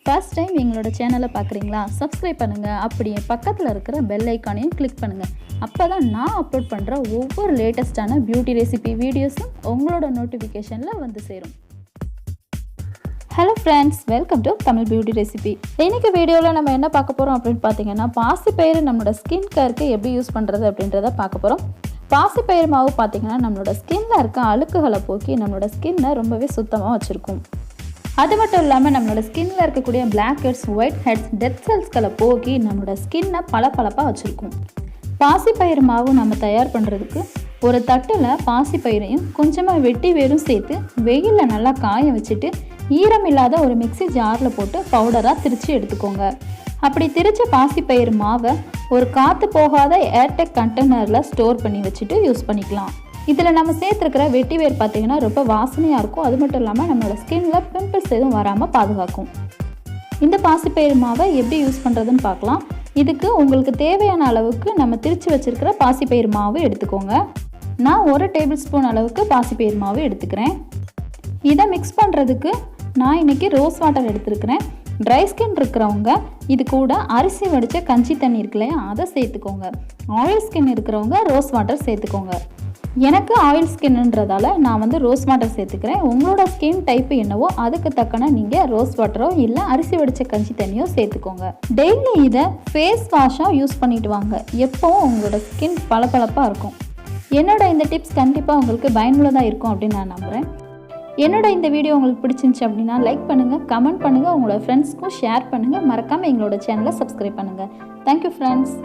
First time எங்களோட சேனலை பார்க்குறீங்களா? சப்ஸ்கிரைப் பண்ணுங்கள். அப்படியே பக்கத்தில் இருக்கிற பெல் ஐக்கானையும் கிளிக் பண்ணுங்கள். அப்போ தான் நான் அப்லோட் பண்ணுற ஒவ்வொரு லேட்டஸ்ட்டான பியூட்டி ரெசிபி வீடியோஸும் உங்களோட நோட்டிஃபிகேஷனில் வந்து சேரும். Hello friends, welcome to Tamil beauty recipe. இன்றைக்கி வீடியோவில் நம்ம என்ன பார்க்க போகிறோம் அப்படின்னு பார்த்தீங்கன்னா, பாசிப்பயிறு நம்மளோட ஸ்கின் கேருக்கு எப்படி யூஸ் பண்ணுறது அப்படின்றத பார்க்க போகிறோம். பாசிப்பயிறு மாவு பார்த்திங்கன்னா நம்மளோட ஸ்கின்னில் இருக்க அழுக்குகளை போக்கி நம்மளோட ஸ்கின்னை ரொம்பவே சுத்தமாக வச்சுருக்கும். அது மட்டும் இல்லாமல் நம்மளோட ஸ்கின்னில் இருக்கக்கூடிய black heads, white heads, dead செல்ஸ்களை போக்கி நம்மளோட ஸ்கின்னை பளபளப்பாக வச்சுருக்கும். பாசிப்பயிறு மாவு நம்ம தயார் பண்ணுறதுக்கு ஒரு தட்டில் பாசிப்பயிரையும் கொஞ்சமாக வெட்டி வேரும் சேர்த்து வெயிலில் நல்லா காய வச்சுட்டு ஈரம் இல்லாத ஒரு மிக்ஸி ஜாரில் போட்டு பவுடராக திரித்து எடுத்துக்கோங்க. அப்படி திரிச்ச பாசிப்பயிறு மாவை ஒரு காற்று போகாத ஏர்டெக் கண்டெய்னரில் ஸ்டோர் பண்ணி வச்சுட்டு யூஸ் பண்ணிக்கலாம். இதில் நம்ம சேர்த்துருக்கிற வெட்டி வேர் பார்த்திங்கன்னா ரொம்ப வாசனையாக இருக்கும். அது மட்டும் இல்லாமல் நம்மளோட ஸ்கின்னில் பிம்பிள்ஸ் எதுவும் வராமல் பாதுகாக்கும். இந்த பாசிப்பயிறு மாவை எப்படி யூஸ் பண்ணுறதுன்னு பார்க்கலாம். இதுக்கு உங்களுக்கு தேவையான அளவுக்கு நம்ம திரித்து வச்சுருக்கிற பாசிப்பயிறு மாவு எடுத்துக்கோங்க. நான் 1 டேபிள் ஸ்பூன் அளவுக்கு பாசிப்பயிறு மாவு எடுத்துக்கிறேன். இதை மிக்ஸ் பண்ணுறதுக்கு நான் இன்றைக்கி ரோஸ் வாட்டர் எடுத்துருக்கிறேன். ட்ரை ஸ்கின் இருக்கிறவங்க இது கூட அரிசி வடித்த கஞ்சி தண்ணி இருக்கு இல்லையா, அதை சேர்த்துக்கோங்க. ஆயில் ஸ்கின் இருக்கிறவங்க ரோஸ் வாட்டர் சேர்த்துக்கோங்க. எனக்கு ஆயில் ஸ்கின்ன்றதால நான் ரோஸ் வாட்டர் சேர்த்துக்கிறேன். உங்களோட ஸ்கின் டைப்பு என்னவோ அதுக்கு தக்கன நீங்கள் ரோஸ் வாட்டரோ இல்லை அரிசி வடித்த கஞ்சி தண்ணியோ சேர்த்துக்கோங்க. டெய்லி இதை ஃபேஸ் வாஷாக யூஸ் பண்ணிட்டு வாங்க. எப்போவும் உங்களோட ஸ்கின் பளபளப்பாக இருக்கும். என்னோட இந்த டிப்ஸ் கண்டிப்பாக உங்களுக்கு பயனுள்ளதாக இருக்கும் அப்படின்னு நான் நம்புகிறேன். என்னோட இந்த வீடியோ உங்களுக்கு பிடிச்சிருந்துச்சு அப்படின்னா லைக் பண்ணுங்கள், கமெண்ட் பண்ணுங்கள், உங்களோட ஃப்ரெண்ட்ஸ்க்கும் ஷேர் பண்ணுங்கள். மறக்காமல் எங்களோட சேனலை சப்ஸ்கிரைப் பண்ணுங்கள். Thank you friends.